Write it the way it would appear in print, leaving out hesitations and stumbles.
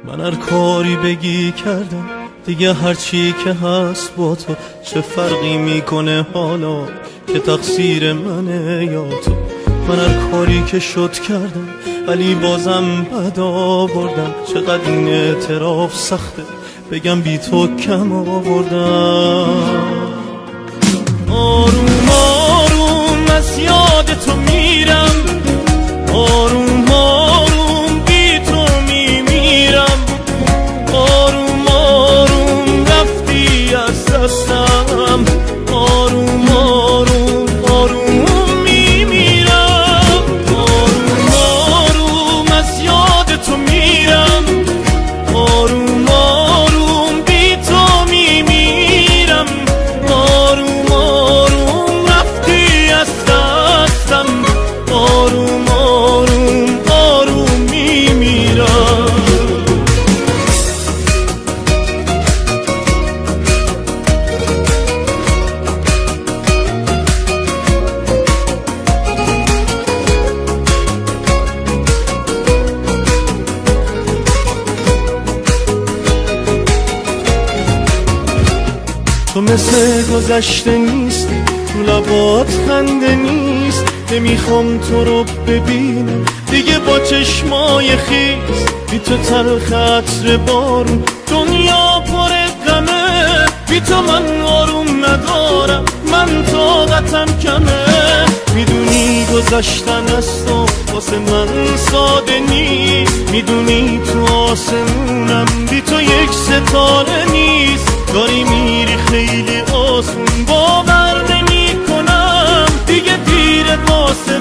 من هر کاری بگی کردم دیگه، هرچی که هست با تو چه فرقی میکنه حالا که تقصیر منه یا تو. من هر کاری که شد کردم ولی بازم بد آوردم. چقدر این اعتراف سخته بگم بی تو کم آوردم. آروم آروم از یاد تو میرم، آروم آروم بی تو میمیرم. آروم آروم رفتی از دستم، آروم آروم آروم میمیرم. آروم آروم از یاد تو میرم، آروم آروم بی تو میمیرم. آروم آروم رفتی از دستم، آروم آروم آروم میمیرم. تو مثل گذشته نیست، تو لبات خنده نیست. نمیخوام تو رو ببینم دیگه با چشمای خیس. بی تو تلخ عطر بارون، دنیا پر غمه. بی تو من آروم ندارم، من طاقتم کمه. میدونی گذشتن از تو واسه من ساده نیست. میدونی تو آسمونم بی تو یک ستاره نیست. داری میری خیلی آسون، باور نمی کنم دیگه دیره واسه